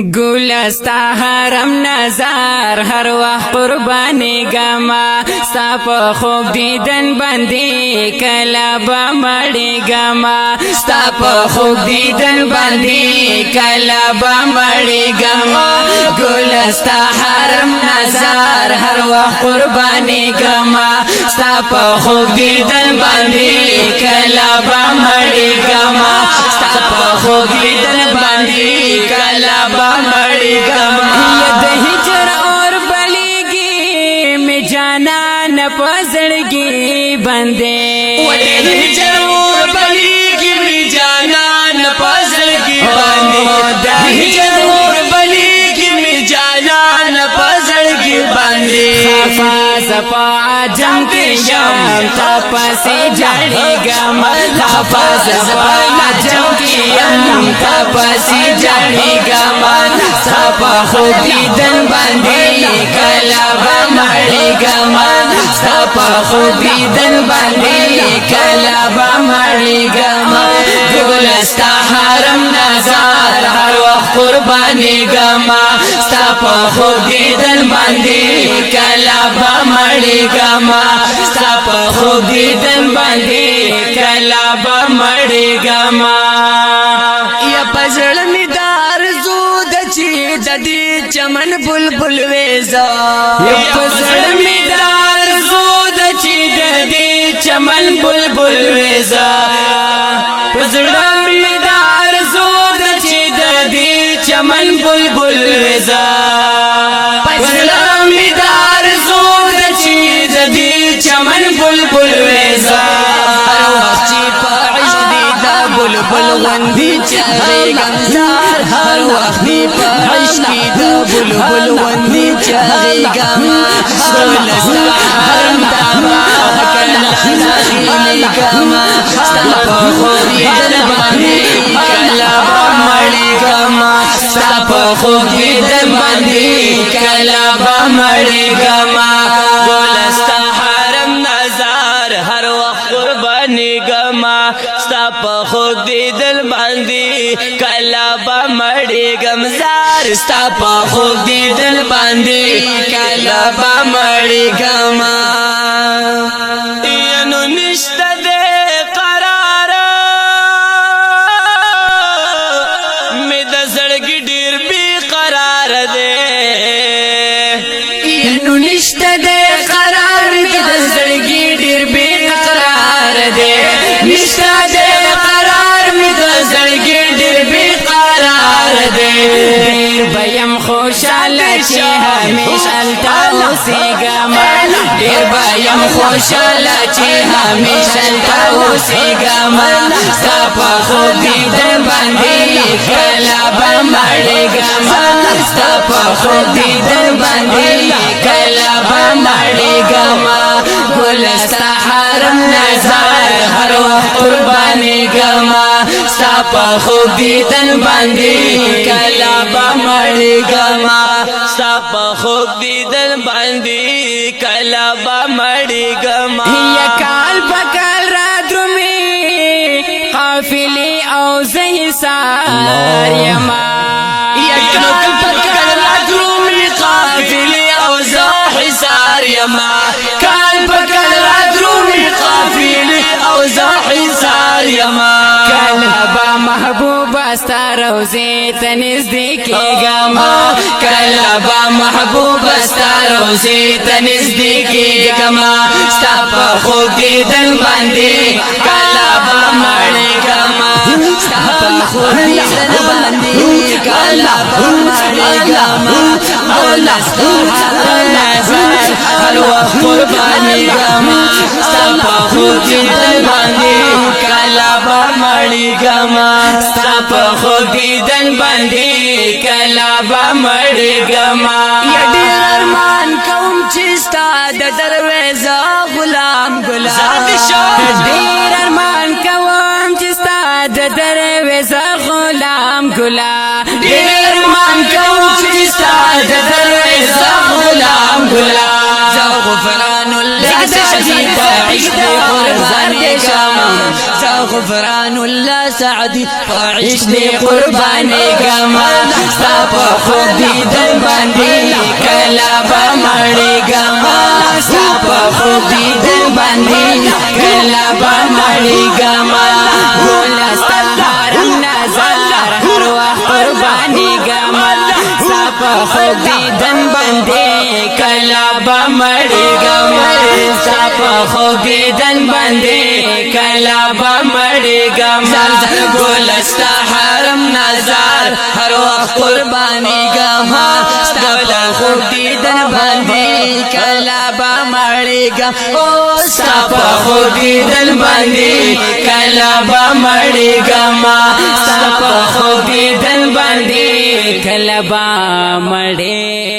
ګلستا حرم نظر هر وخت قرباني گما ستا په خوب دیدن باندې کله به مړی گما ستا په خوب دیدن باندې کله به مړی گما ګلستا حرم نظر هر وخت قرباني گما ستا په خوب دیدن باندې کله به مړی گما ستا په خوب دیدن باندې کله مڑی گما ید ہجر اور بلیگی میں جانا نہ پزڑگی بندے ید ہجر اور بلیگی میں جانا نہ پزڑگی بندے ہجر اور بلیگی میں جانا نہ پزڑگی بندے خفا زپا عجم کے یم تپسی جڑی گما خفا زپا عجم کے یم تپسی جڑی گما سپا خوب دیدن باندې کله به مړی گما سپا خوب دیدن باندې کله به مړی گما ګلستا حرم نظر هر وخت قرباني گما سپا خوب دیدن باندې کله به مړی گما سپا خوب دیدن باندې کله به مړی گما یا پزړ می دار زود چی ددی چمن بلبل ویزا یا پزړ می دار زود چی ددی چمن بلبل ویزا پزړ می دار زود چی ددی چمن بلبل ویزا پزړ می دار زود چی ددی چمن بلبل ویزا هر وخت بلبل وندی چاہے گمزار ہر وقت پا عشقی دا بلبل وندی چاہے گمزار گلستا حرم دابا کلا داخلی گما ستا پا خوب دیدن باندی کلا با مڑی گما ستا پا خوب دیدن باندی کلا با مڑی گما گلستا حرم نظر ہر وقت قربانی گما ستا پا خوب دیدل باندی کلا با مڑی گمزار ستا پا خوب دیدل باندی کلا با مڑی گما ینو نشتا دے قرار می دا زڑگی دیر بی قرار دے ینو نشتا دے قرار می دا زڑگی دیر بی قرار دے نشتا دے دیر بیم خوشحال چی ہمیش التا اسی گما دیر بیم خوشحال چی ہمیش التا اسی گما سپا خوب دیدن باندی کلا با مڑی گما سپا خوب دیدن باندی کلا با مڑی گما گلستا حرم نظر ہر وقت قربانی گما سپا خوب دیدن باندی کلا با مڑی گما سپا خوب دیدن باندی کلا با مڑی گما یا کال پکال را درمی قافلی او زہی سار یما یا کال پکال را درمی قافلی او زہی سار یما کال پکال را درمی قافلی او زہی سار یما کلا با محبوب استا روزی تنزدیکی گما کلا با محبوب استا روزی تنزدیکی گما ستا پا خوب دیدن باندی کلا با مڑی گما ستا پا خوب دیدن باندی کلا با مڑی گما مولا ستا حرم نظر ہر وقت قربانی گما ستا پا خوب دیدن باندی کلا با مڑی گما ستا پا خوب دیدن باندی کلا با مڑی گما یا دیر ارمان کوم چستا دا درویزا غلام غلام دیر ارمان کوم چستا دا درویزا غلام غلام دیر ارمان کوم چستا دا درویزا غلام غلام غفران اللہ سعدی فعشت قربان گما غفران اللہ سعدی فعشت قربان گما ستا پا خوب دیدن باندې کلا با مړېږم ستا په خوب دیدن باندې کلا با مړېږم ګلستا حرم نظر هر وخت قربانېږم ستا په خوب دیدن باندې کلا با مړېږم ستا په خوب دیدن باندې کلا با مړېږم ستا په خوب دیدن باندې کلا با مړېږم